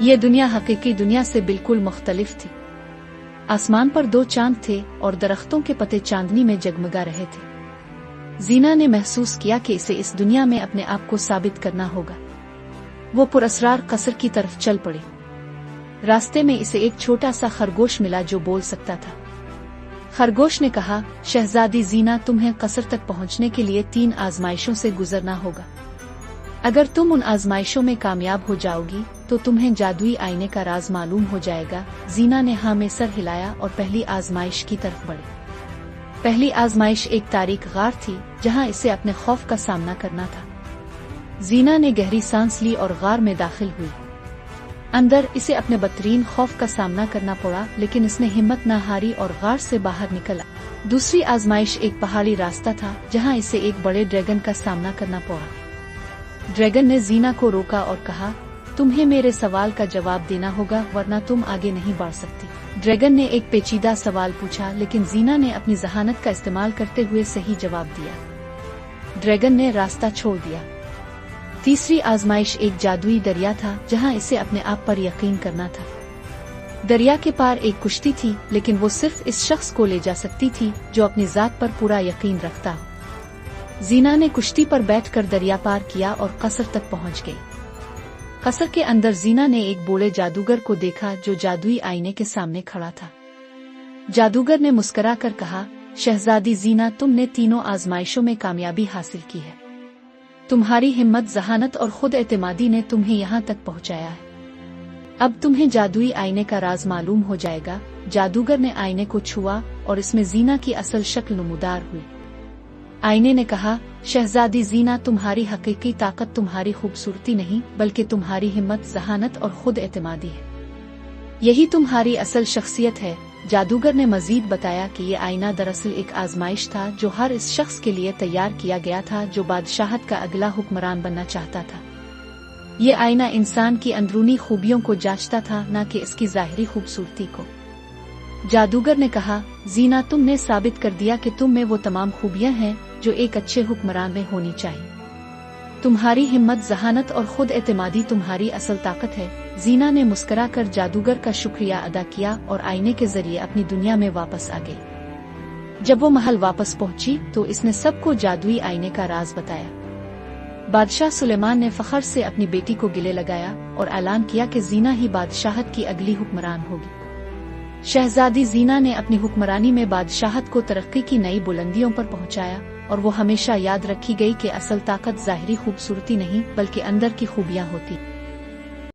ये दुनिया हकीकी दुनिया से बिल्कुल मुख्तलिफ थी। आसमान पर 2 चांद थे और दरख्तों के पत्ते चांदनी में जगमगा रहे थे। जीना ने महसूस किया कि इसे इस दुनिया में अपने आप को साबित करना होगा। वो पुरअसरार कसर की तरफ चल पड़ी। रास्ते में इसे एक छोटा सा खरगोश मिला जो बोल सकता था। खरगोश ने कहा, शहजादी जीना, तुम्हें कसर तक पहुंचने के लिए 3 आजमाइशों से गुजरना होगा। अगर तुम उन आजमाइशों में कामयाब हो जाओगी तो तुम्हें जादुई आईने का राज मालूम हो जाएगा। जीना ने हाँ में सर हिलाया और पहली आजमाइश की तरफ बढ़ी। पहली आजमाइश एक तारीक गार थी जहाँ इसे अपने खौफ का सामना करना था। जीना ने गहरी सांस ली और गार में दाखिल हुई। अंदर इसे अपने बदतरीन खौफ का सामना करना पड़ा, लेकिन इसने हिम्मत न हारी और गार से बाहर निकला। दूसरी आजमाइश एक पहाड़ी रास्ता था जहाँ इसे एक बड़े ड्रैगन का सामना करना पड़ा। ड्रैगन ने जीना को रोका और कहा, तुम्हें मेरे सवाल का जवाब देना होगा वरना तुम आगे नहीं बढ़ सकती। ड्रैगन ने एक पेचीदा सवाल पूछा, लेकिन जीना ने अपनी जहानत का इस्तेमाल करते हुए सही जवाब दिया। ड्रैगन ने रास्ता छोड़ दिया। तीसरी आजमाइश एक जादुई दरिया था जहां इसे अपने आप पर यकीन करना था। दरिया के पार एक कुश्ती थी, लेकिन वो सिर्फ इस शख्स को ले जा सकती थी जो अपनी जात पर पूरा यकीन रखता हो। जीना ने कुश्ती पर बैठकर दरिया पार किया और कसर तक पहुंच गई। कसर के अंदर जीना ने एक बूढ़े जादूगर को देखा जो जादुई आईने के सामने खड़ा था। जादूगर ने मुस्कुरा कर कहा, शहजादी जीना, तुमने तीनों आजमाइशों में कामयाबी हासिल की है। तुम्हारी हिम्मत, जहानत और खुद एतमादी ने तुम्हें यहाँ तक पहुँचाया है। अब तुम्हें जादुई आईने का राज मालूम हो जाएगा। जादूगर ने आईने को छुआ और इसमें जीना की असल शक्ल नुमदार हुई। आईने ने कहा, शहजादी जीना, तुम्हारी हकीकी ताकत तुम्हारी खूबसूरती नहीं बल्कि तुम्हारी हिम्मत, जहानत और खुद एतमादी है। यही तुम्हारी असल शख्सियत है। जादूगर ने मजीद बताया कि ये आईना दरअसल एक आजमाइश था जो हर इस शख्स के लिए तैयार किया गया था जो बादशाहत का अगला हुक्मरान बनना चाहता था। ये आईना इंसान की अंदरूनी खूबियों को जांचता था, न कि इसकी जाहिरी खूबसूरती को। जादूगर ने कहा, जीना, तुमने साबित कर दिया कि तुम में वो तमाम खूबियां हैं जो एक अच्छे हुक्मरान में होनी चाहिए। तुम्हारी हिम्मत, जहानत और खुद एतमादी तुम्हारी असल ताकत है। जीना ने मुस्कुरा कर जादूगर का शुक्रिया अदा किया और आईने के जरिए अपनी दुनिया में वापस आ गई। जब वो महल वापस पहुंची तो इसने सबको जादुई आईने का राज बताया। बादशाह सुलेमान ने फख्र से अपनी बेटी को गले लगाया और ऐलान किया कि जीना ही बादशाहत की अगली हुक्मरान होगी। शहजादी जीना ने अपनी हुक्मरानी में बादशाहत को तरक्की की नई बुलंदियों पर पहुंचाया और वो हमेशा याद रखी गई कि असल ताकत जाहिरी खूबसूरती नहीं बल्कि अंदर की खूबियां होती।